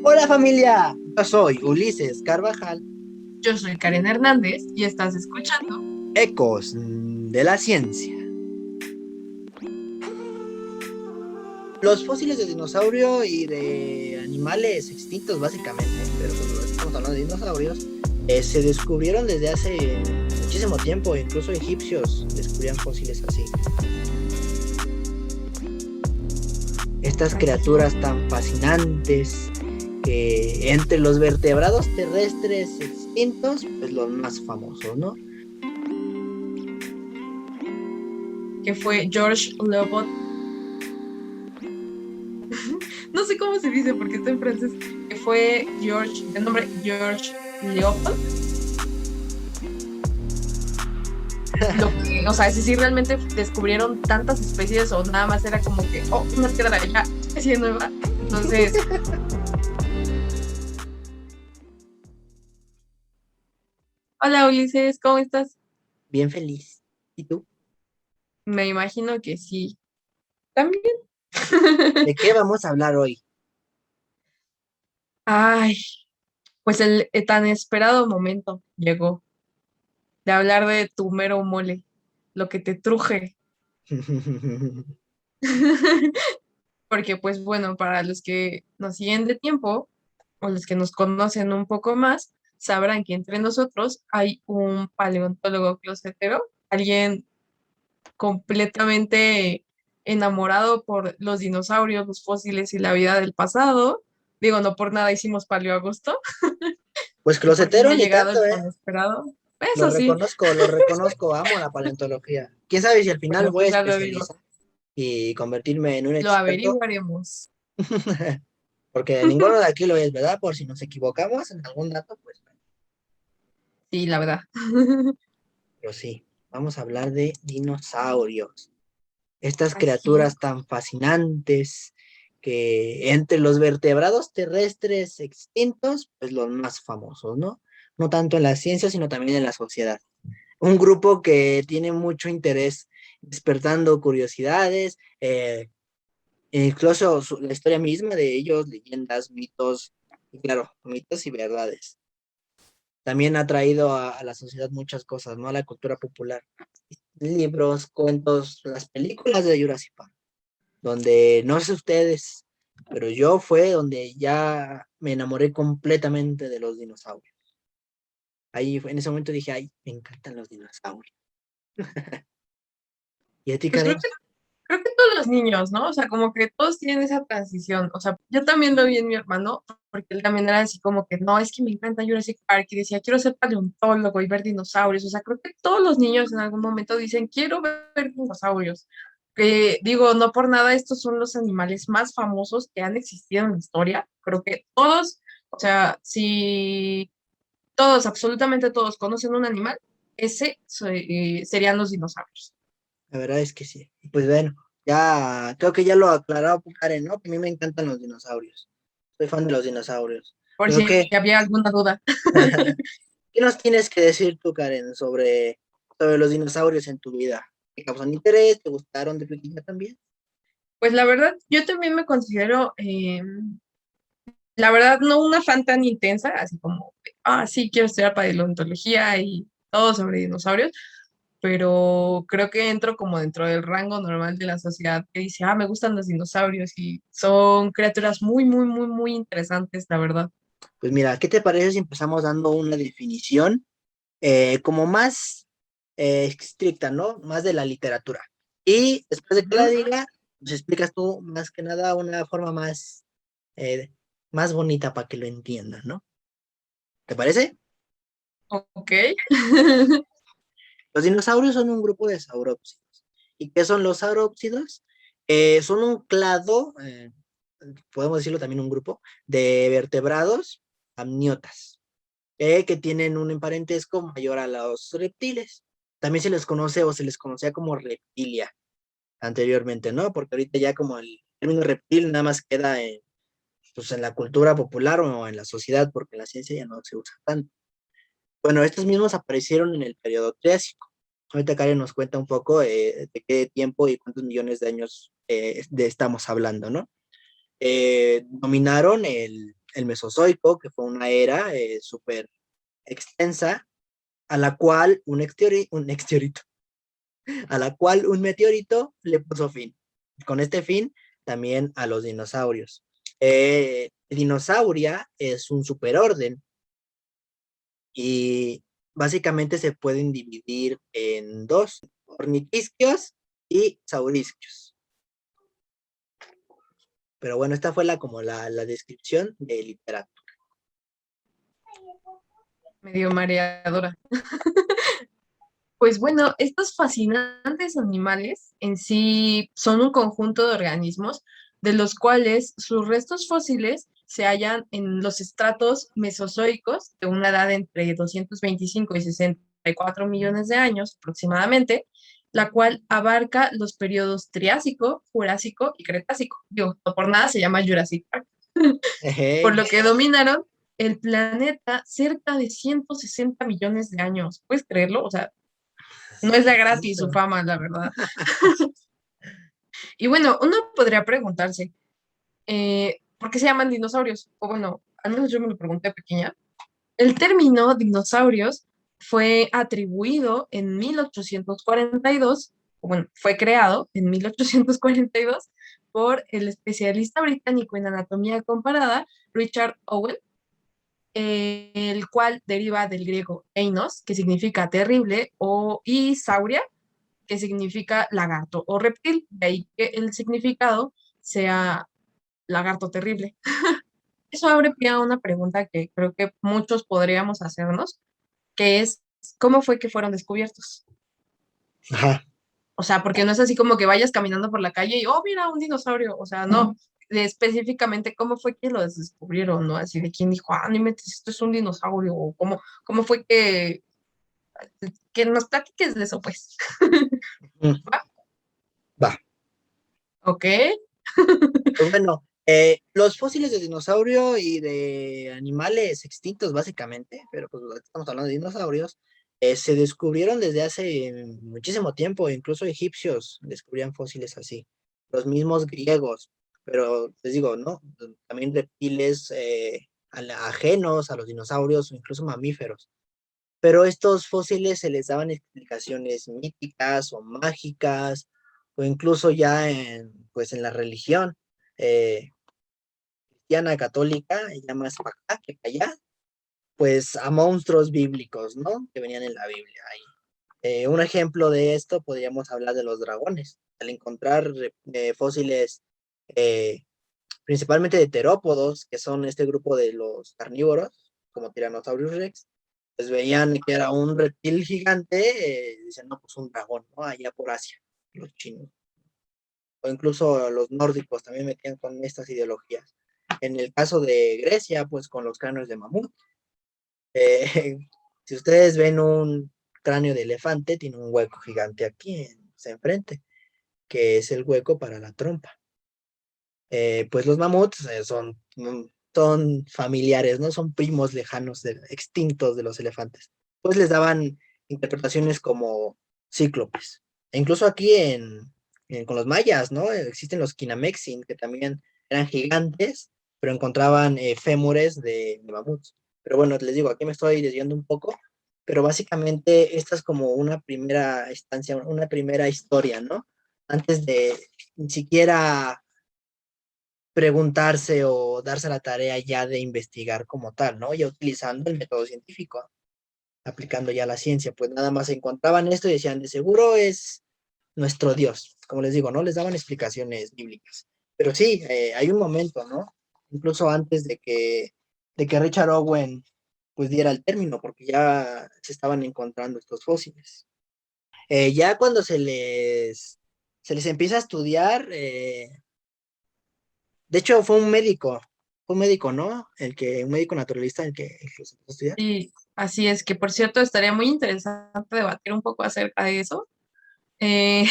Hola familia, yo soy Ulises Carvajal, Yo soy Karen Hernández y estás escuchando. Ecos de la Ciencia. Los fósiles de dinosaurio y de animales extintos básicamente, pero como estamos hablando de dinosaurios, se descubrieron desde hace muchísimo tiempo, incluso egipcios descubrían fósiles así. Estas Así es. criaturas tan fascinantes que entre los vertebrados terrestres extintos, pues los más famosos, ¿no? Que fue George Leopold. No sé cómo se dice porque está en francés. Que fue George, de nombre George Leopold. Lo que, o sea, es decir, realmente descubrieron tantas especies o nada más era como que, oh, una piedra ya, especie nueva. Entonces, hola Ulises, ¿cómo estás? Bien feliz. ¿Y tú? Me imagino que sí. También. ¿De qué vamos a hablar hoy? Ay, pues el tan esperado momento llegó de hablar de tu mero mole, lo que te truje. Porque pues bueno, para los que nos siguen de tiempo o los que nos conocen un poco más, sabrán que entre nosotros hay un paleontólogo closetero, alguien completamente enamorado por los dinosaurios, los fósiles y la vida del pasado. Digo, no por nada hicimos Paleoagosto Pues y por fin closetero ha ni llegado tanto, el ¿eh? tan esperado. Eso sí, Lo reconozco, amo la paleontología. ¿Quién sabe si al final bueno, voy a pues ya lo digo, especializar y convertirme en un lo experto? averiguaremos. Porque ninguno de aquí lo es, ¿verdad? Por si nos equivocamos en algún dato, pues bueno. Sí, la verdad. Pero sí, vamos a hablar de dinosaurios. Estas Así es. criaturas tan fascinantes que entre los vertebrados terrestres extintos, pues los más famosos, ¿no? No tanto en la ciencia, sino también en la sociedad. Un grupo que tiene mucho interés, despertando curiosidades, incluso la historia misma de ellos, leyendas, mitos, y claro, mitos y verdades. También ha traído a la sociedad muchas cosas, ¿no? A la cultura popular. Libros, cuentos, las películas de Jurassic Park, donde no sé ustedes, pero yo fue donde ya me enamoré completamente de los dinosaurios. Ahí en ese momento dije, ay, me encantan los dinosaurios. ¿Y a ti, Pues Karen? creo que todos los niños, ¿no? O sea, como que todos tienen esa transición. O sea, yo también lo vi en mi hermano, porque él también era así como que, no, es que me encanta Jurassic Park y decía, quiero ser paleontólogo y ver dinosaurios. O sea, creo que todos los niños en algún momento dicen, quiero ver dinosaurios. Que digo, no por nada, estos son los animales más famosos que han existido en la historia. Creo que todos, o sea, si todos, absolutamente todos conocen un animal, serían los dinosaurios. La verdad es que sí. Pues bueno, ya creo que ya lo aclaró Karen, ¿no? Que a mí me encantan los dinosaurios. Soy fan de los dinosaurios. Por Pero si qué, había alguna duda. ¿qué nos tienes que decir tú, Karen, sobre los dinosaurios en tu vida? ¿Te causan interés? ¿Te gustaron de pequeña también? Pues la verdad, yo también me considero, la verdad, no una fan tan intensa, así como, sí, quiero estudiar paleontología y todo sobre dinosaurios, pero creo que entro como dentro del rango normal de la sociedad que dice, me gustan los dinosaurios y son criaturas muy, muy, muy, muy interesantes, la verdad. Pues mira, ¿qué te parece si empezamos dando una definición como más estricta, ¿no? Más de la literatura. Y después de que la Ujú. diga, nos explicas tú más que nada una forma eh, más bonita para que lo entiendan, ¿no? ¿Te parece? Ok. Los dinosaurios son un grupo de saurópsidos. ¿Y qué son los saurópsidos? Son un clado, podemos decirlo también un grupo, de vertebrados amniotas, que tienen un parentesco mayor a los reptiles. También se les conoce o se les conocía como reptilia anteriormente, ¿no? Porque ahorita ya como el término reptil nada más queda pues, en la cultura popular o en la sociedad, porque en la ciencia ya no se usa tanto. Bueno, estos mismos aparecieron en el periodo Triásico. Ahorita Karen nos cuenta un poco de qué tiempo y cuántos millones de años estamos hablando, ¿no? Dominaron el Mesozoico, que fue una era súper extensa, a la cual a la cual un meteorito le puso fin. Con este fin, también a los dinosaurios. Dinosauria es un superorden y básicamente se pueden dividir en dos, ornitisquios y saurisquios. Pero bueno, esta fue como la descripción de literatura. Medio mareadora. Pues bueno, estos fascinantes animales en sí son un conjunto de organismos de los cuales sus restos fósiles se hallan en los estratos mesozoicos de una edad entre 225 y 64 millones de años aproximadamente, la cual abarca los periodos Triásico, Jurásico y Cretácico. Digo, no por nada se llama Jurassic Park, por lo que dominaron el planeta cerca de 160 millones de años. ¿Puedes creerlo? O sea, no es de gratis su fama, la verdad. Y bueno, uno podría preguntarse, ¿por qué se llaman dinosaurios? O bueno, al menos yo me lo pregunté pequeña. El término dinosaurios fue atribuido en 1842, o bueno, fue creado en 1842 por el especialista británico en anatomía comparada, Richard Owen, el cual deriva del griego einos, que significa terrible, y sauria, que significa lagarto o reptil, de ahí que el significado sea lagarto terrible. Eso abre pie a una pregunta que creo que muchos podríamos hacernos, que es, ¿cómo fue que fueron descubiertos? Ajá. O sea, porque no es así como que vayas caminando por la calle y, oh, mira, un dinosaurio. O sea, no, específicamente cómo fue que lo descubrieron, ¿no? Así de quién dijo, ah, no inventes, esto es un dinosaurio, o cómo fue que nos platiques de eso, pues. ¿Va? Va. Ok. Pues bueno, los fósiles de dinosaurio y de animales extintos básicamente, pero pues estamos hablando de dinosaurios, se descubrieron desde hace muchísimo tiempo, incluso egipcios descubrían fósiles así, los mismos griegos, pero les digo, ¿no? También reptiles ajenos a los dinosaurios o incluso mamíferos. Pero estos fósiles se les daban explicaciones míticas o mágicas, o incluso ya pues en la religión cristiana católica, ya más para acá que para allá, pues a monstruos bíblicos, ¿no? Que venían en la Biblia ahí. Un ejemplo de esto podríamos hablar de los dragones. Al encontrar fósiles eh, principalmente de terópodos, que son este grupo de los carnívoros, como Tyrannosaurus Rex, pues veían que era un reptil gigante, dicen, no, pues un dragón, ¿no? Allá por Asia, los chinos. O incluso los nórdicos también metían con estas ideologías. En el caso de Grecia, pues con los cráneos de mamut. Eh, si ustedes ven un cráneo de elefante, tiene un hueco gigante aquí enfrente, que es el hueco para la trompa. Pues los mamuts son familiares, ¿no? Son primos lejanos, extintos de los elefantes. Pues les daban interpretaciones como cíclopes. E incluso aquí con los mayas, ¿no? Existen los Kinamexin, que también eran gigantes, pero encontraban fémures de mamuts. Pero bueno, les digo, aquí me estoy desviando un poco, pero básicamente esta es como una primera instancia, una primera historia, ¿no? Antes de ni siquiera preguntarse o darse la tarea ya de investigar como tal, ¿no? Ya utilizando el método científico, aplicando ya la ciencia, pues nada más encontraban esto y decían, de seguro es nuestro Dios, como les digo, ¿no? Les daban explicaciones bíblicas. Pero sí, hay un momento, ¿no? Incluso antes de que Richard Owen pues diera el término, porque ya se estaban encontrando estos fósiles. Ya cuando se les empieza a estudiar, de hecho, fue un médico, ¿no? Un médico naturalista el que los empezó a estudiar. Y así es que, por cierto, estaría muy interesante debatir un poco acerca de eso. Eh,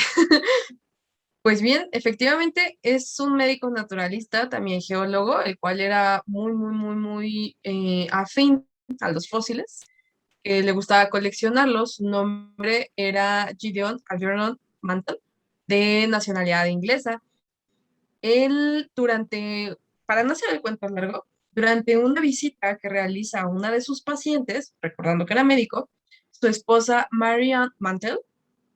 pues bien, efectivamente es un médico naturalista, también geólogo, el cual era muy, muy, muy, muy afín a los fósiles, que le gustaba coleccionarlos. Su nombre era Gideon Algernon Mantle, de nacionalidad inglesa. Él para no hacer el cuento largo, Durante una visita que realiza a una de sus pacientes, recordando que era médico, su esposa Marianne Mantel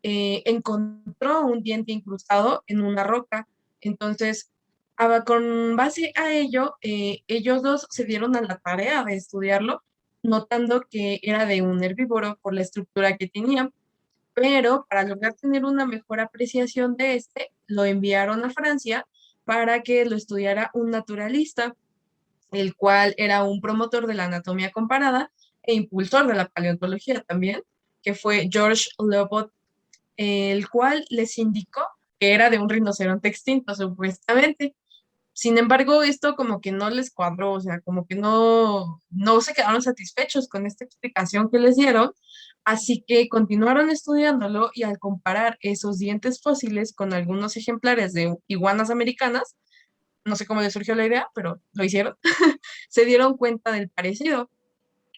encontró un diente incrustado en una roca. Entonces, con base a ello, ellos dos se dieron a la tarea de estudiarlo, notando que era de un herbívoro por la estructura que tenía, pero para lograr tener una mejor apreciación de este, lo enviaron a Francia para que lo estudiara un naturalista, el cual era un promotor de la anatomía comparada e impulsor de la paleontología también, que fue Georges Leopold, el cual les indicó que era de un rinoceronte extinto, supuestamente. Sin embargo, esto como que no les cuadró, o sea, como que no se quedaron satisfechos con esta explicación que les dieron, así que continuaron estudiándolo y al comparar esos dientes fósiles con algunos ejemplares de iguanas americanas, no sé cómo les surgió la idea, pero lo hicieron, se dieron cuenta del parecido,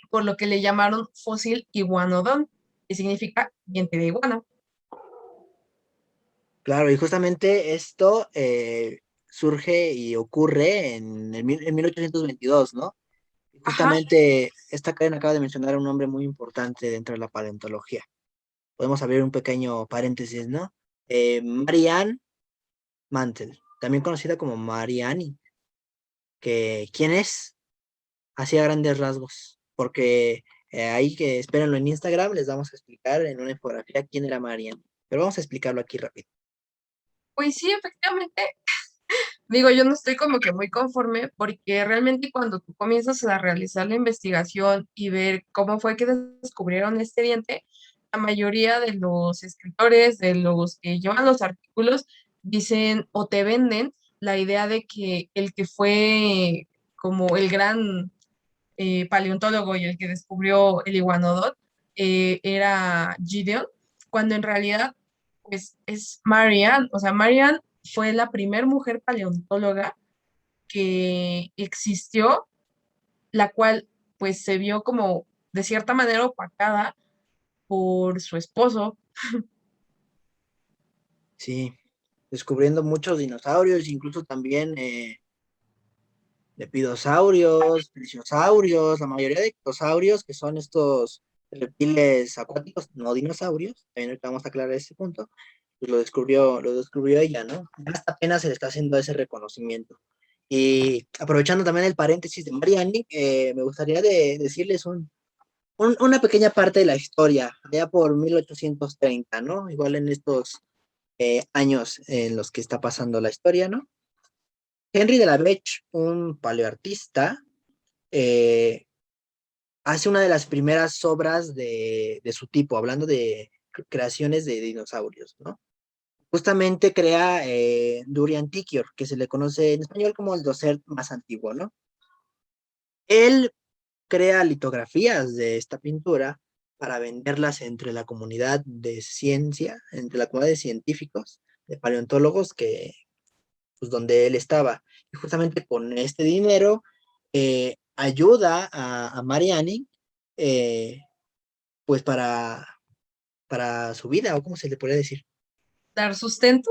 por lo que le llamaron fósil iguanodon, que significa diente de iguana. Claro, y justamente esto surge y ocurre en 1822, ¿no? Y Ajá, justamente esta cadena acaba de mencionar a un hombre muy importante dentro de la paleontología. Podemos abrir un pequeño paréntesis, ¿no? Marianne Mantel, también conocida como Mariani, que ¿quién es? Hacía grandes rasgos, porque ahí que espérenlo en Instagram, les vamos a explicar en una infografía quién era Marianne. Pero vamos a explicarlo aquí rápido. pues sí, efectivamente. Digo, yo no estoy como que muy conforme porque realmente cuando tú comienzas a realizar la investigación y ver cómo fue que descubrieron este diente, la mayoría de los escritores, de los que llevan los artículos, dicen o te venden la idea de que el que fue como el gran paleontólogo y el que descubrió el iguanodon era Gideon, cuando en realidad pues es Marianne, o sea, Marianne fue la primer mujer paleontóloga que existió, la cual pues se vio como de cierta manera opacada por su esposo. Sí, descubriendo muchos dinosaurios, incluso también lepidosaurios, plesiosaurios, la mayoría de dinosaurios, que son estos reptiles acuáticos, no dinosaurios, también ahorita vamos a aclarar ese punto, pues lo descubrió ella, ¿no? Hasta apenas se le está haciendo ese reconocimiento. Y aprovechando también el paréntesis de Mariani, me gustaría decirles una pequeña parte de la historia, allá por 1830, ¿no? Igual en estos años en los que está pasando la historia, ¿no? Henry de la Becque, un paleoartista, eh, hace una de las primeras obras de su tipo, hablando de creaciones de dinosaurios, ¿no? Justamente crea Durian Tikior, que se le conoce en español como el doser más antiguo, ¿no? Él crea litografías de esta pintura para venderlas entre la comunidad de ciencia, entre la comunidad de científicos, de paleontólogos, pues, donde él estaba. Y justamente con este dinero ayuda a Mariani, eh, pues para su vida, o cómo se le podría decir. Dar sustento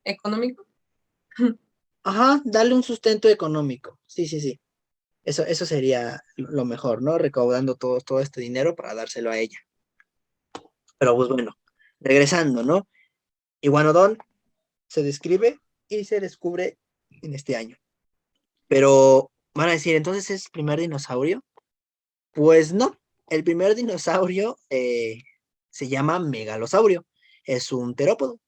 económico. Ajá, darle un sustento económico. Sí, sí, sí. Eso sería lo mejor, ¿no? Recaudando todo este dinero para dárselo a ella. Pero pues bueno, regresando, ¿no? Iguanodon se describe y se descubre en este año. Pero van a decir, entonces es el primer dinosaurio. Pues no, el primer dinosaurio se llama megalosaurio. Es un terópodo,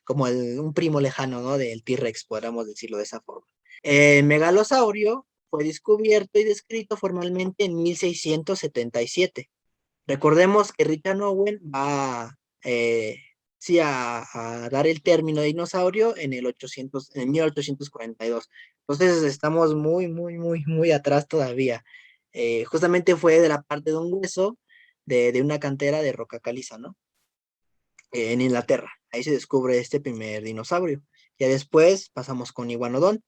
como un primo lejano, ¿no? Del T-Rex, podríamos decirlo de esa forma. El megalosaurio fue descubierto y descrito formalmente en 1677. Recordemos que Richard Owen va sí, a dar el término de dinosaurio en 1842. Entonces estamos muy, muy, muy, muy atrás todavía. Justamente fue de la parte de un hueso de una cantera de roca caliza, ¿no? En Inglaterra. Ahí se descubre este primer dinosaurio. Ya después pasamos con Iguanodon.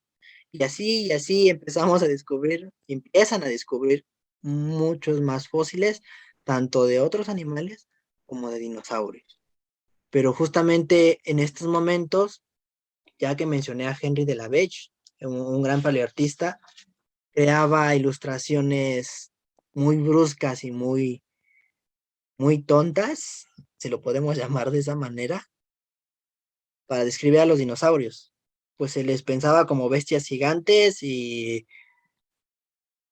Y así empezamos a descubrir, empiezan a descubrir muchos más fósiles, tanto de otros animales como de dinosaurios. Pero justamente en estos momentos, ya que mencioné a Henry de la Becque, un gran paleoartista, creaba ilustraciones muy bruscas y muy tontas, si lo podemos llamar de esa manera, para describir a los dinosaurios. Pues se les pensaba como bestias gigantes y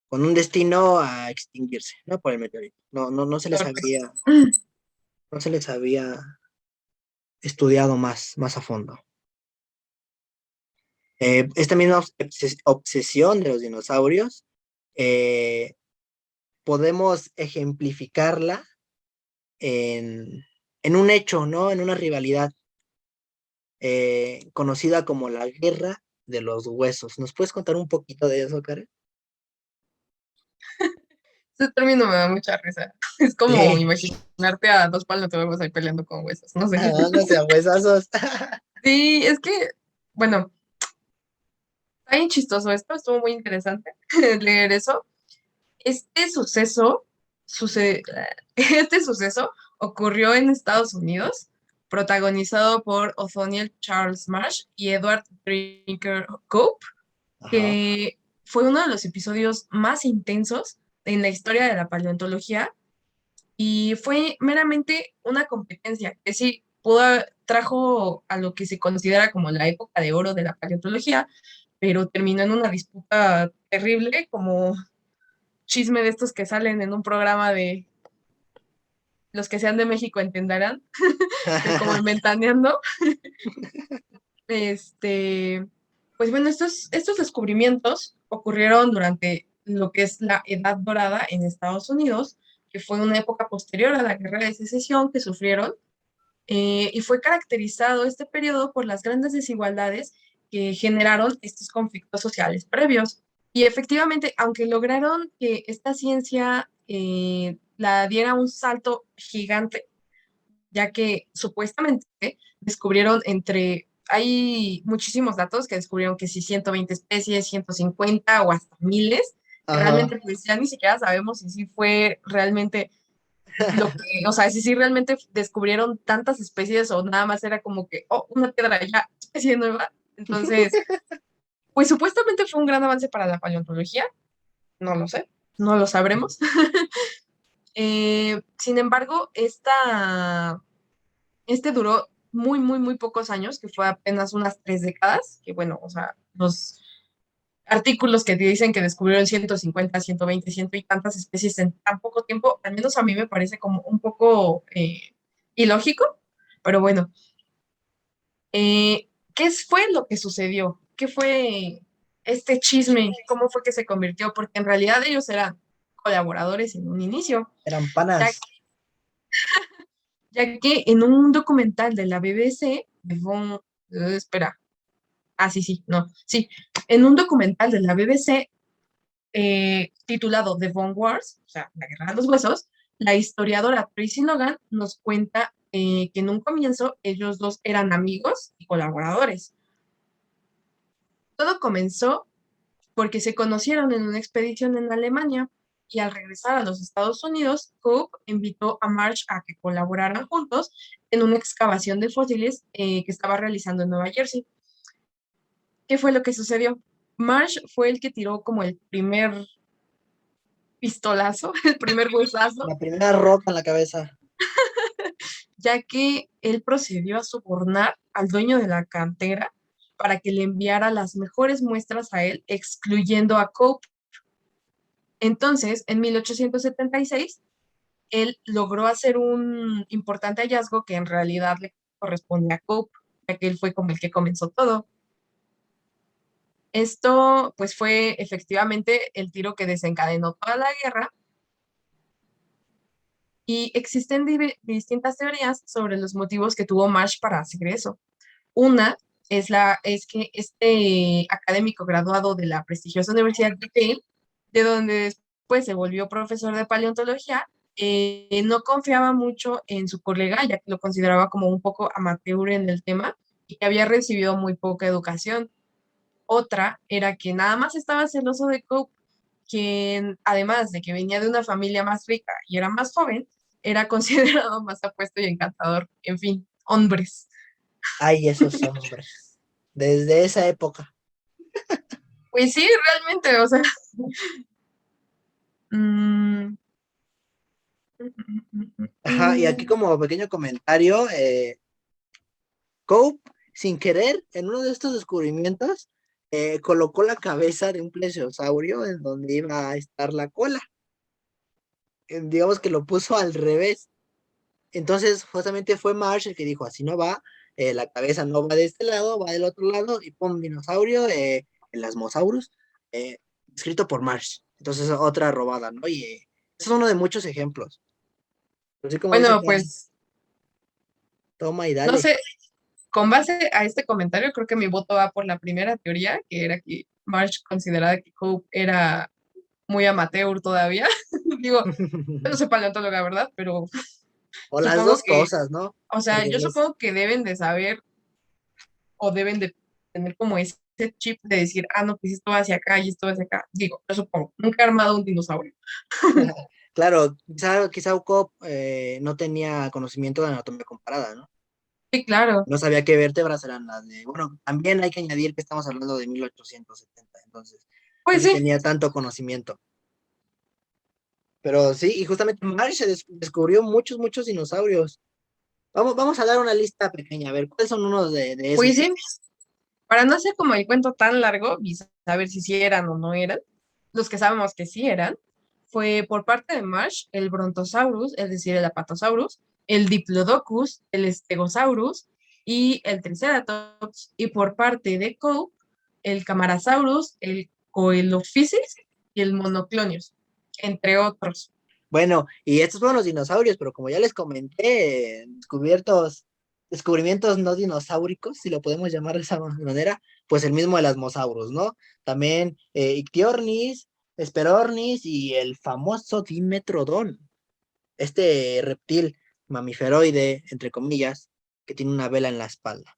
con un destino a extinguirse, ¿no? Por el meteorito. No se les Torpes. había, no se les había estudiado más a fondo. Esta misma obsesión de los dinosaurios, eh, podemos ejemplificarla en un hecho, ¿no? En una rivalidad conocida como la Guerra de los Huesos. ¿Nos puedes contar un poquito de eso, Karen? Ese término me da mucha risa. Es como Sí, imaginarte a dos paleontólogos ahí peleando con huesos, no sé. dándose a huesazos. Sí, es que, bueno, está bien chistoso esto, estuvo muy interesante leer eso. Este suceso, suce- este suceso ocurrió en Estados Unidos, protagonizado por Othniel Charles Marsh y Edward Drinker Cope, Ajá. que fue uno de los episodios más intensos en la historia de la paleontología y fue meramente una competencia que sí trajo a lo que se considera como la época de oro de la paleontología, pero terminó en una disputa terrible, como chisme de estos que salen en un programa de los que sean de México entenderán, de como en Ventaneando. Este, pues bueno, estos descubrimientos ocurrieron durante lo que es la Edad Dorada en Estados Unidos, que fue una época posterior a la Guerra de Secesión que sufrieron, y fue caracterizado este periodo por las grandes desigualdades que generaron estos conflictos sociales previos. Y efectivamente, aunque lograron que esta ciencia la diera un salto gigante, ya que supuestamente descubrieron hay muchísimos datos que descubrieron que si 120 especies, 150 o hasta miles, que Ajá. realmente pues ya ni siquiera sabemos si sí fue realmente o sea, si sí realmente descubrieron tantas especies o nada más era como que, oh, una piedra ya, especie nueva. Entonces, pues supuestamente fue un gran avance para la paleontología, no lo sé, no lo sabremos. Sin embargo, este duró muy, muy, muy pocos años, que fue apenas unas 3 décadas, que bueno, o sea, los artículos que te dicen que descubrieron 150, 120, ciento y tantas especies en tan poco tiempo, al menos a mí me parece como un poco ilógico, pero bueno, ¿qué fue lo que sucedió? ¿Qué fue este chisme? ¿Cómo fue que se convirtió? Porque en realidad ellos eran colaboradores en un inicio, Eran ya, panas. ya que en un documental de la BBC, espera, sí, no, sí, en un documental de la BBC titulado The Bone Wars, o sea, la guerra de los huesos, la historiadora Tracy Logan nos cuenta que en un comienzo ellos dos eran amigos y colaboradores. Todo comenzó porque se conocieron en una expedición en Alemania y al regresar a los Estados Unidos, Cope invitó a Marsh a que colaboraran juntos en una excavación de fósiles que estaba realizando en Nueva Jersey. ¿Qué fue lo que sucedió? Marsh fue el que tiró como el primer pistolazo, el primer huesazo, La primera roca en la cabeza. ya que él procedió a sobornar al dueño de la cantera para que le enviara las mejores muestras a él, excluyendo a Cope. Entonces, en 1876, él logró hacer un importante hallazgo que en realidad le corresponde a Cope, ya que él fue como el que comenzó todo. Esto, pues, fue efectivamente el tiro que desencadenó toda la guerra y existen distintas teorías sobre los motivos que tuvo Marsh para hacer eso. Una es que este académico graduado de la prestigiosa Universidad de Yale, de donde después se volvió profesor de paleontología, no confiaba mucho en su colega, ya que lo consideraba como un poco amateur en el tema y que había recibido muy poca educación. Otra era que nada más estaba celoso de Cope, quien, además de que venía de una familia más rica y era más joven, era considerado más apuesto y encantador. En fin, hombres. Ay, esos hombres. Desde esa época. Pues sí, realmente, o sea. mm, Ajá, y aquí como pequeño comentario, Cope, sin querer, en uno de estos descubrimientos, colocó la cabeza de un plesiosaurio en donde iba a estar la cola. Digamos que lo puso al revés. Entonces, justamente fue Marsh el que dijo, así no va, la cabeza no va de este lado, va del otro lado, y pum, dinosaurio, el Asmosaurus, eh, escrito por Marsh. Entonces, otra robada, ¿no? Y eso es uno de muchos ejemplos. Así como dice Bueno, Karen, pues, toma y no dale. sé, con base a este comentario, creo que mi voto va por la primera teoría, que era que Marsh consideraba que Cope era muy amateur todavía. Digo, yo no soy paleontóloga, ¿verdad? Pero O las supongo dos que, cosas, ¿no? o sea, Porque yo pues, supongo que deben de saber o deben de tener como ese chip de decir, ah, no, pues esto va hacia acá y esto va hacia acá. Digo, yo supongo, nunca he armado un dinosaurio. claro, quizá Ucop no tenía conocimiento de anatomía comparada, ¿no? Sí, claro. No sabía qué vértebras eran las de. Bueno, también hay que añadir que estamos hablando de 1870, entonces no Pues se sí, tenía tanto conocimiento. Pero sí, y justamente Marsh se descubrió muchos, muchos dinosaurios. Vamos a dar una lista pequeña, a ver, ¿cuáles son unos de esos? pues sí. Para no hacer como el cuento tan largo y saber si sí eran o no eran, los que sabemos que sí eran, fue por parte de Marsh el Brontosaurus, es decir, el Apatosaurus, el Diplodocus, el Stegosaurus y el Triceratops, y por parte de Cope, el Camarasaurus, el Coelophysis y el Monoclonius, entre otros. Bueno, y estos fueron los dinosaurios, pero como ya les comenté, descubrimientos no dinosauricos, si lo podemos llamar de esa manera, pues el mismo de las mosaurus, ¿no? También Ictiornis, Hesperornis y el famoso Dimetrodon, este reptil mamiferoide, entre comillas, que tiene una vela en la espalda.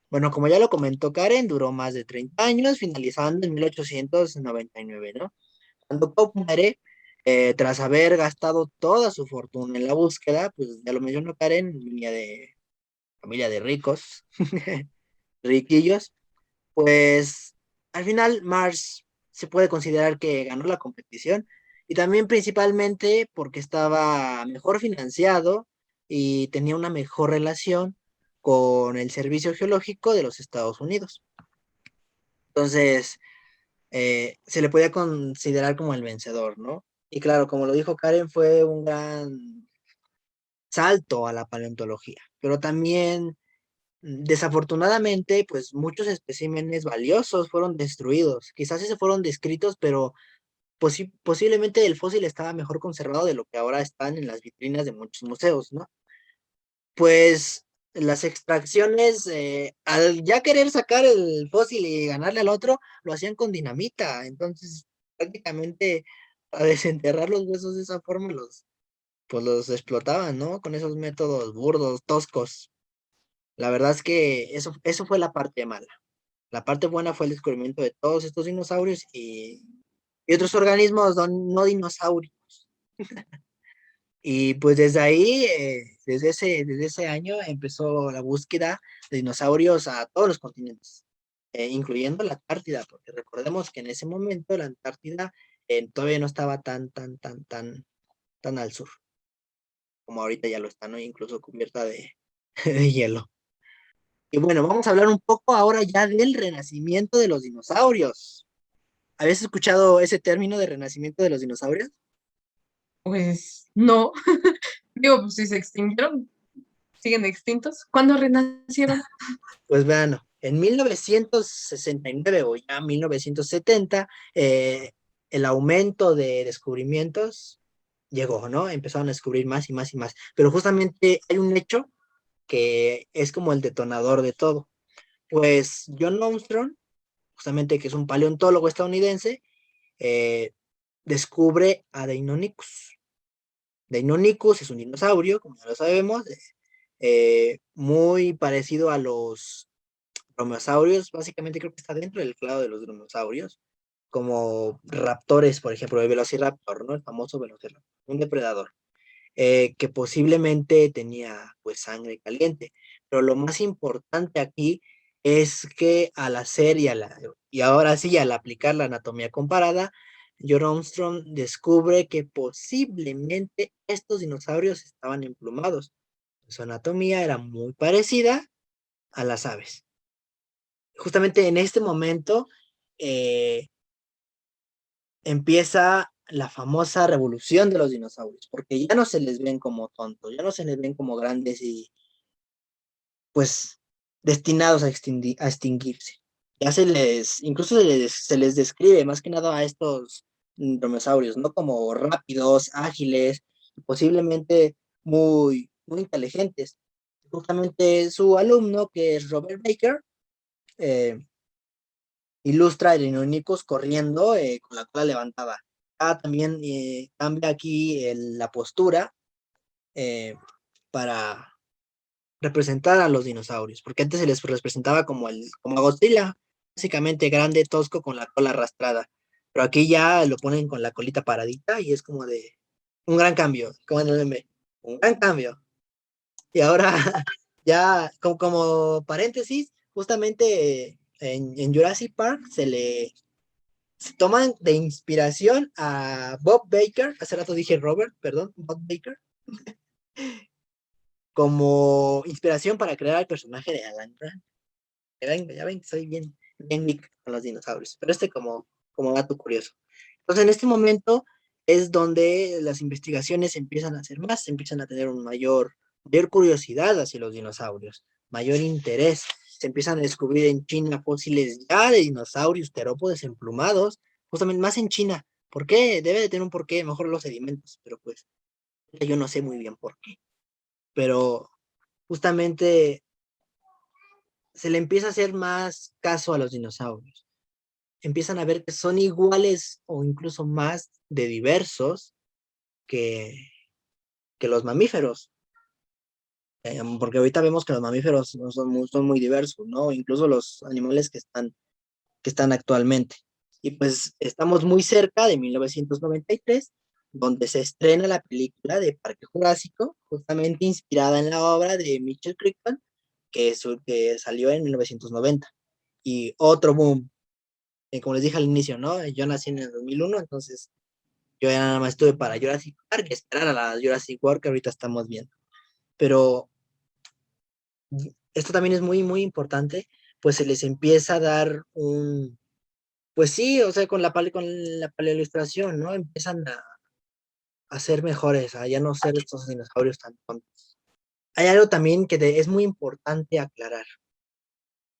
Bueno, como ya lo comentó Karen, duró más de 30 años, finalizando en 1899, ¿no? Cuando Cobb muere, tras haber gastado toda su fortuna en la búsqueda, pues ya lo mencionó Karen, venía de familia de ricos, riquillos, pues al final Mars se puede considerar que ganó la competición y también principalmente porque estaba mejor financiado y tenía una mejor relación con el Servicio Geológico de los Estados Unidos. Entonces, se le podía considerar como el vencedor, ¿no? Y claro, como lo dijo Karen, fue un gran salto a la paleontología, pero también desafortunadamente, pues muchos especímenes valiosos fueron destruidos. Quizás sí se fueron descritos, pero posiblemente el fósil estaba mejor conservado de lo que ahora están en las vitrinas de muchos museos, ¿no? Pues las extracciones, al ya querer sacar el fósil y ganarle al otro, lo hacían con dinamita. Entonces, prácticamente a desenterrar los huesos de esa forma, pues los explotaban, ¿no? Con esos métodos burdos, toscos. La verdad es que eso fue la parte mala. La parte buena fue el descubrimiento de todos estos dinosaurios y otros organismos no dinosaurios. Y pues desde ahí, desde ese año, empezó la búsqueda de dinosaurios a todos los continentes, incluyendo la Antártida, porque recordemos que en ese momento la Antártida todavía no estaba tan al sur, como ahorita ya lo está, ¿no? Incluso cubierta de hielo. Y bueno, vamos a hablar un poco ahora ya del renacimiento de los dinosaurios. ¿Habías escuchado ese término de renacimiento de los dinosaurios? Pues no, digo, pues si se extinguieron, siguen extintos. ¿Cuándo renacieron? Pues vean, en 1969 o ya 1970, el aumento de descubrimientos llegó, ¿no? Empezaron a descubrir más y más y más. Pero justamente hay un hecho que es como el detonador de todo. Pues John Armstrong, justamente que es un paleontólogo estadounidense, eh, descubre a Deinonychus. Deinonychus es un dinosaurio, como ya lo sabemos, muy parecido a los dromeosaurios, básicamente creo que está dentro del clado de los dromeosaurios, como raptores, por ejemplo, el velociraptor, ¿no? El famoso velociraptor, un depredador, que posiblemente tenía pues sangre caliente. Pero lo más importante aquí es que al hacer y ahora sí, al aplicar la anatomía comparada, John Armstrong descubre que posiblemente estos dinosaurios estaban emplumados. Su anatomía era muy parecida a las aves. Justamente en este momento eh, empieza la famosa revolución de los dinosaurios, porque ya no se les ven como tontos, ya no se les ven como grandes y pues destinados a extinguirse. Ya se les describe más que nada a estos dinosaurios, ¿no? Como rápidos, ágiles, posiblemente muy inteligentes. Justamente su alumno, que es Robert Baker, eh, ilustra a Deinonychus corriendo con la cola levantada. También cambia aquí la postura eh, para representar a los dinosaurios, porque antes se les representaba como a Godzilla, básicamente grande, tosco, con la cola arrastrada, pero aquí ya lo ponen con la colita paradita y es como de un gran cambio, como en el meme, un gran cambio. Y ahora, ya como paréntesis, justamente en Jurassic Park se toman de inspiración a Bob Baker, hace rato dije Robert, perdón, Bob Baker, como inspiración para crear el personaje de Alan Grant. Ya ven, soy bien geek con los dinosaurios, pero como dato curioso. Entonces, en este momento es donde las investigaciones empiezan a hacer más, empiezan a tener mayor curiosidad hacia los dinosaurios, mayor interés. Se empiezan a descubrir en China fósiles ya de dinosaurios, terópodes emplumados, justamente más en China. ¿Por qué? Debe de tener un porqué, mejor los sedimentos, pero pues yo no sé muy bien por qué. Pero justamente se le empieza a hacer más caso a los dinosaurios. Empiezan a ver que son iguales o incluso más de diversos que, que los mamíferos. Porque ahorita vemos que los mamíferos no son muy diversos, ¿no? Incluso los animales que están actualmente. Y pues estamos muy cerca de 1993, donde se estrena la película de Parque Jurásico, justamente inspirada en la obra de Mitchell Crichton, que salió en 1990. Y otro boom, como les dije al inicio, ¿no? Yo nací en el 2001, entonces yo ya nada más estuve para Jurassic Park, esperar a la Jurassic World que ahorita estamos viendo. Pero esto también es muy importante, pues se les empieza a dar pues sí, o sea, con la paleoilustración, ¿no? Empiezan a ser mejores, a ya no ser estos dinosaurios tan tontos. Hay algo también que es muy importante aclarar.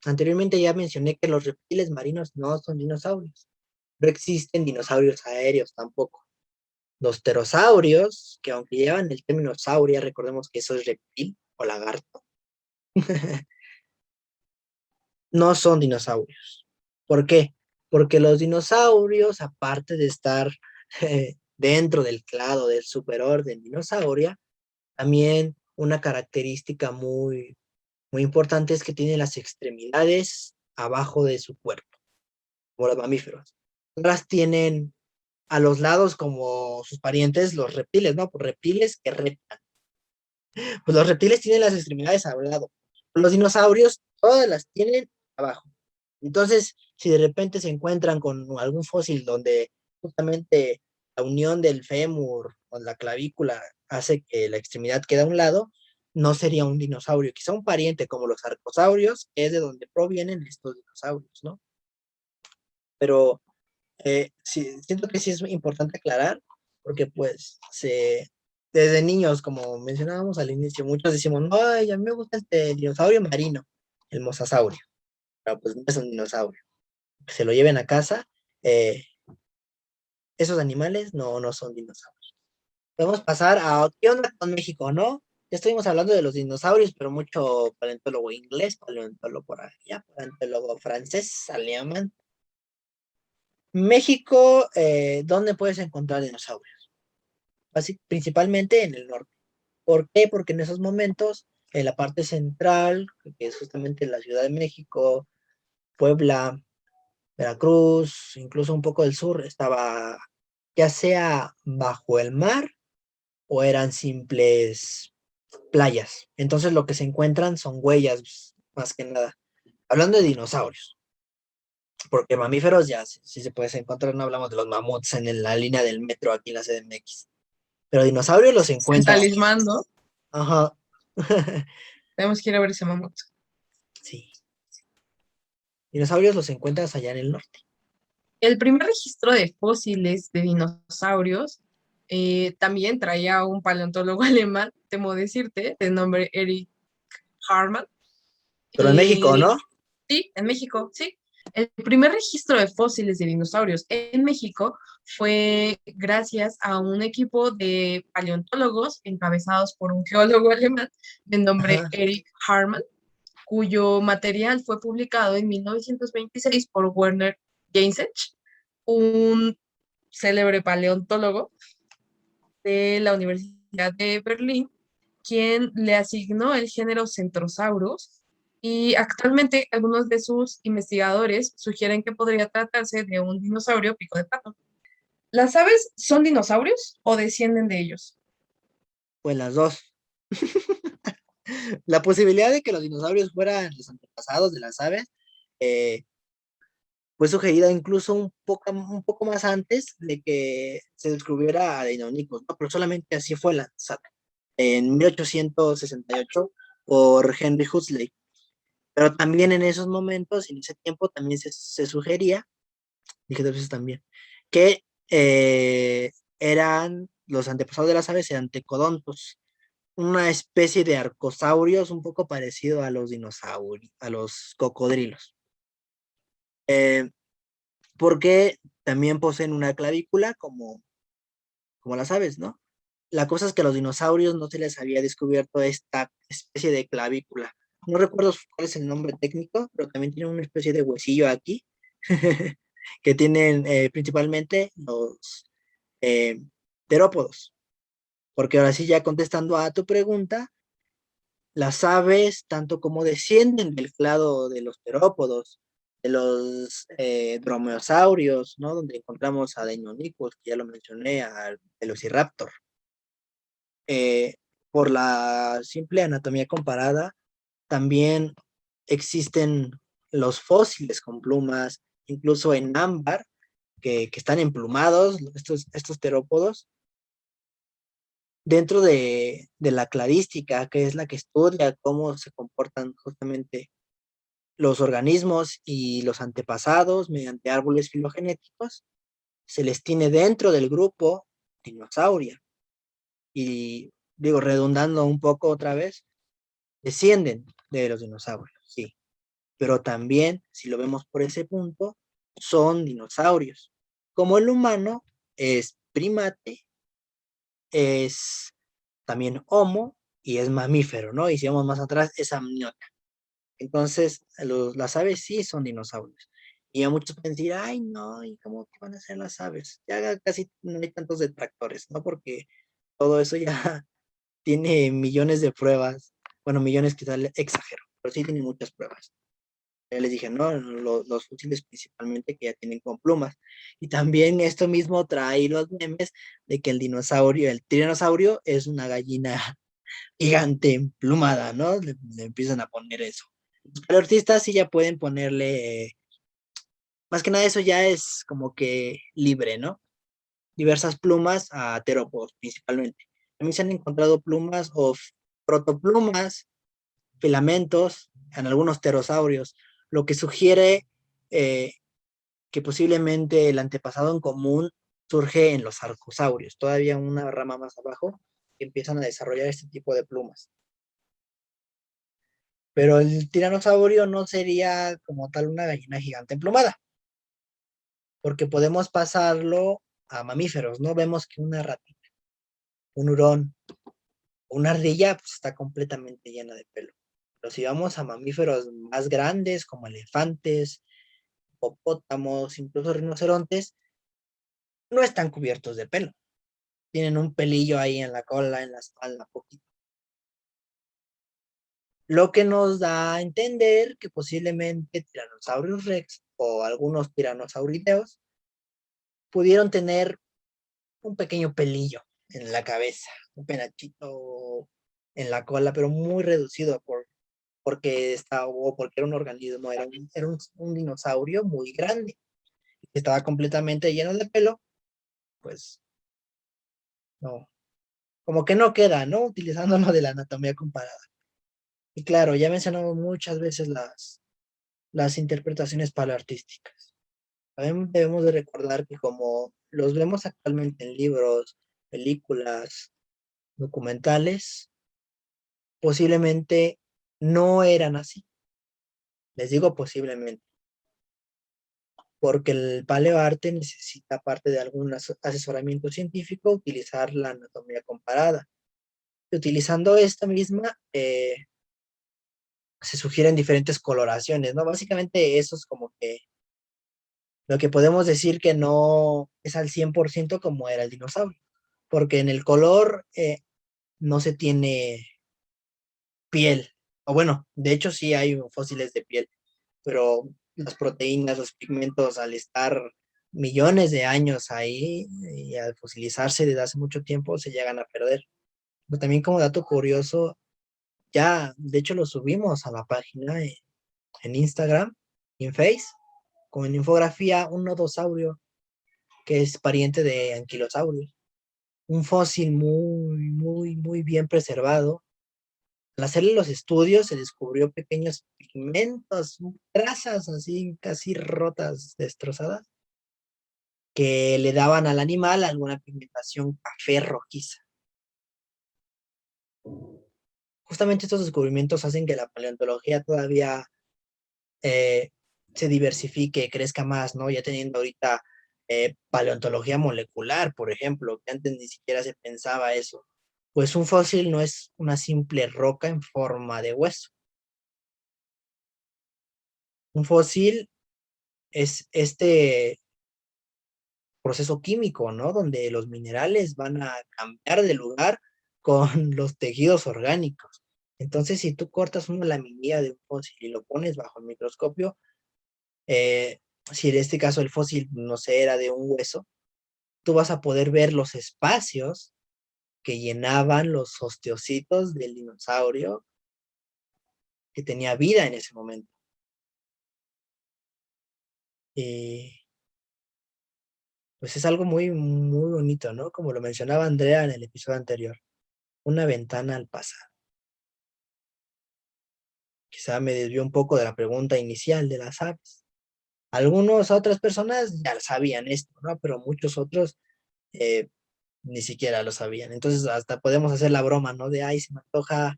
Anteriormente ya mencioné que los reptiles marinos no son dinosaurios. No existen dinosaurios aéreos tampoco. Los pterosaurios, que aunque llevan el término sauria, recordemos que eso es reptil o lagarto, no son dinosaurios. ¿Por qué? Porque los dinosaurios, aparte de estar dentro del clado del superorden dinosauria, también una característica muy importante es que tienen las extremidades abajo de su cuerpo, como los mamíferos. Otras tienen a los lados como sus parientes, los reptiles, ¿no? Por reptiles que reptan. Pues los reptiles tienen las extremidades al lado. Los dinosaurios todas las tienen abajo. Entonces, si de repente se encuentran con algún fósil donde justamente la unión del fémur o la clavícula hace que la extremidad quede a un lado, no sería un dinosaurio, quizá un pariente como los arcosaurios, que es de donde provienen estos dinosaurios, ¿no? Pero sí, siento que sí es importante aclarar, porque pues desde niños, como mencionábamos al inicio, muchos decimos, no, ay, a mí me gusta este dinosaurio marino, el mosasaurio, pero pues no es un dinosaurio. Que se lo lleven a casa, eh, esos animales no son dinosaurios. Podemos pasar a qué onda con México, ¿no? Ya estuvimos hablando de los dinosaurios, pero mucho paleontólogo inglés, paleontólogo por allá, paleontólogo francés, alemán. México, ¿dónde puedes encontrar dinosaurios? Principalmente en el norte. ¿Por qué? Porque en esos momentos, en la parte central, que es justamente la Ciudad de México, Puebla, Veracruz, incluso un poco del sur, estaba ya sea bajo el mar o eran simples playas. Entonces lo que se encuentran son huellas, más que nada. Hablando de dinosaurios, porque mamíferos ya sí se puede encontrar, no hablamos de los mamuts en la línea del metro aquí en la CDMX, pero dinosaurios los En encuentras. Talismán, ¿no? Ajá. Tenemos que ir a ver ese mamut. Sí, dinosaurios los encuentras allá en el norte. El primer registro de fósiles de dinosaurios también traía un paleontólogo alemán, temo decirte, de nombre Eric Harman. Pero en México, Eh, ¿no? sí, en México, sí. El primer registro de fósiles de dinosaurios en México fue gracias a un equipo de paleontólogos encabezados por un geólogo alemán de nombre Ajá. Eric Harman, cuyo material fue publicado en 1926 por Werner Geinsech, un célebre paleontólogo de la Universidad de Berlín, quien le asignó el género Centrosaurus, y actualmente algunos de sus investigadores sugieren que podría tratarse de un dinosaurio pico de pato. ¿Las aves son dinosaurios o descienden de ellos? Pues las dos. La posibilidad de que los dinosaurios fueran los antepasados de las aves eh, fue sugerida incluso un poco más antes de que se descubriera a Deinonychus, ¿no? Pero solamente así fue lanzada en 1868 por Henry Huxley. Pero también en esos momentos, en ese tiempo, también se sugería, dije dos veces también, que eran los antepasados de las aves, eran tecodontos, una especie de arcosaurios un poco parecido a los dinosaurios, a los cocodrilos. Eh, Porque también poseen una clavícula como las aves, ¿no? La cosa es que a los dinosaurios no se les había descubierto esta especie de clavícula. No recuerdo cuál es el nombre técnico, pero también tienen una especie de huesillo aquí, que tienen principalmente los eh, terópodos. Porque ahora sí, ya contestando a tu pregunta, las aves, tanto como descienden del clado de los terópodos, de los dromeosaurios, ¿no? Donde encontramos a Deinonychus, que ya lo mencioné, al Velociraptor. Eh, por la simple anatomía comparada, también existen los fósiles con plumas, incluso en ámbar, que están emplumados, estos terópodos, dentro de la cladística, que es la que estudia cómo se comportan justamente los organismos y los antepasados mediante árboles filogenéticos, se les tiene dentro del grupo dinosauria. Y digo, redundando un poco otra vez, descienden de los dinosaurios, sí, pero también, si lo vemos por ese punto, son dinosaurios. Como el humano es primate, es también homo y es mamífero, ¿no? Y si vamos más atrás, es amniota. Entonces, las aves sí son dinosaurios. Y a muchos pueden decir, ay, no, ¿y cómo que van a ser las aves? Ya casi no hay tantos detractores, ¿no? Porque todo eso ya tiene millones de pruebas. Bueno, millones quizás exagero, pero sí tiene muchas pruebas. Ya les dije, ¿no? Los fósiles principalmente que ya tienen con plumas. Y también esto mismo trae los memes de que el dinosaurio, el tiranosaurio, es una gallina gigante emplumada, ¿no? Le empiezan a poner eso. Los artistas sí ya pueden ponerle, más que nada eso ya es como que libre, ¿no? Diversas plumas a terópodos principalmente. También se han encontrado plumas o protoplumas, filamentos en algunos pterosaurios, lo que sugiere eh, que posiblemente el antepasado en común surge en los arcosaurios, todavía una rama más abajo, que empiezan a desarrollar este tipo de plumas. Pero el tiranosaurio no sería como tal una gallina gigante emplumada, porque podemos pasarlo a mamíferos, ¿no? Vemos que una ratita, un hurón, una ardilla, pues está completamente llena de pelo. Pero si vamos a mamíferos más grandes, como elefantes, hipopótamos, incluso rinocerontes, no están cubiertos de pelo. Tienen un pelillo ahí en la cola, en la espalda, poquito. Lo que nos da a entender que posiblemente Tyrannosaurus rex o algunos tiranosaurideos pudieron tener un pequeño pelillo en la cabeza, un penachito en la cola, pero muy reducido o porque era un organismo, era un dinosaurio muy grande, que estaba completamente lleno de pelo, pues no, como que no queda, ¿no? Utilizándolo de la anatomía comparada. Y claro, ya mencionamos muchas veces las interpretaciones paleoartísticas. También debemos de recordar que como los vemos actualmente en libros, películas, documentales, posiblemente no eran así. Les digo posiblemente, porque el paleoarte necesita, aparte de algún asesoramiento científico, utilizar la anatomía comparada. Y utilizando esta misma, se sugieren diferentes coloraciones, ¿no? Básicamente eso es como que lo que podemos decir que no es al 100% como era el dinosaurio, porque en el color no se tiene piel, o bueno, de hecho sí hay fósiles de piel, pero las proteínas, los pigmentos, al estar millones de años ahí y al fosilizarse desde hace mucho tiempo, se llegan a perder. Pero también como dato curioso, ya, de hecho lo subimos a la página en Instagram y en Face, como en infografía, un nodosaurio que es pariente de anquilosaurios. Un fósil muy, muy, muy bien preservado. Al hacerle los estudios se descubrió pequeños pigmentos, trazas así casi rotas, destrozadas, que le daban al animal alguna pigmentación café rojiza. Justamente estos descubrimientos hacen que la paleontología todavía eh, se diversifique, crezca más, ¿no? Ya teniendo ahorita paleontología molecular, por ejemplo, que antes ni siquiera se pensaba eso. Pues un fósil no es una simple roca en forma de hueso. Un fósil es este proceso químico, ¿no? Donde los minerales van a cambiar de lugar con los tejidos orgánicos. Entonces, si tú cortas una laminilla de un fósil y lo pones bajo el microscopio, eh, si en este caso el fósil, no sé, era de un hueso, tú vas a poder ver los espacios que llenaban los osteocitos del dinosaurio que tenía vida en ese momento. Y pues es algo muy, muy bonito, ¿no? Como lo mencionaba Andrea en el episodio anterior, una ventana al pasado. Quizá me desvió un poco de la pregunta inicial de las aves. Algunas otras personas ya sabían esto, ¿no? Pero muchos otros eh, ni siquiera lo sabían. Entonces hasta podemos hacer la broma, ¿no? De, ay, se me antoja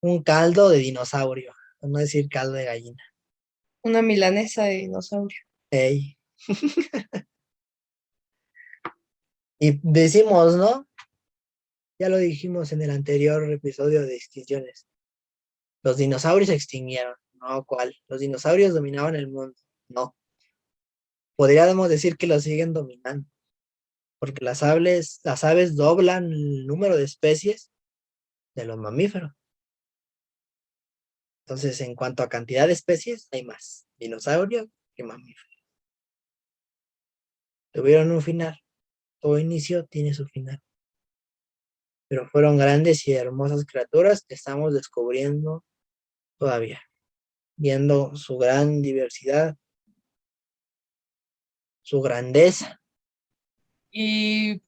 un caldo de dinosaurio, por no decir caldo de gallina. Una milanesa de dinosaurio. Ey. Y decimos, ¿no? Ya lo dijimos en el anterior episodio de extinciones. Los dinosaurios se extinguieron. No, ¿cuál? Los dinosaurios dominaban el mundo. No. Podríamos decir que lo siguen dominando, porque las aves doblan el número de especies de los mamíferos. Entonces, en cuanto a cantidad de especies, hay más dinosaurios que mamíferos. Tuvieron un final. Todo inicio tiene su final. Pero fueron grandes y hermosas criaturas que estamos descubriendo todavía, viendo su gran diversidad, su grandeza. Y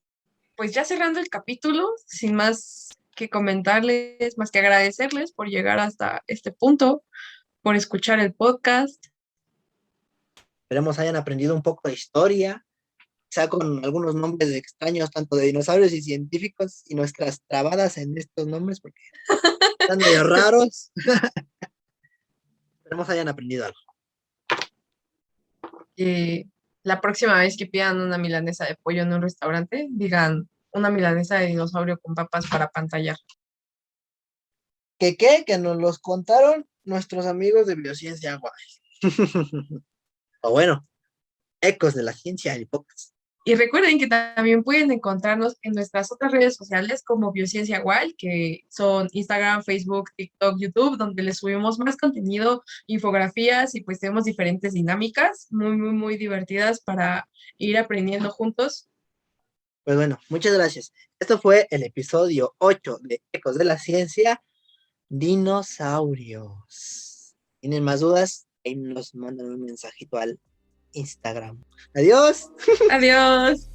pues ya cerrando el capítulo, sin más que comentarles, más que agradecerles por llegar hasta este punto, por escuchar el podcast. Esperemos hayan aprendido un poco de historia, quizá con algunos nombres extraños, tanto de dinosaurios y científicos, y nuestras trabadas en estos nombres, porque están medio raros. Esperemos hayan aprendido algo. Que la próxima vez que pidan una milanesa de pollo en un restaurante, digan una milanesa de dinosaurio con papas para pantallar. ¿Qué? Que nos los contaron nuestros amigos de Biociencia Guay. O bueno, ecos de la ciencia y pocas. Y recuerden que también pueden encontrarnos en nuestras otras redes sociales como Biociencia Wild, que son Instagram, Facebook, TikTok, YouTube, donde les subimos más contenido, infografías y pues tenemos diferentes dinámicas muy, muy, muy divertidas para ir aprendiendo juntos. Pues bueno, muchas gracias. Esto fue el episodio 8 de Ecos de la Ciencia. Dinosaurios. ¿Tienen más dudas? Ahí nos mandan un mensajito al Instagram. Adiós. Adiós.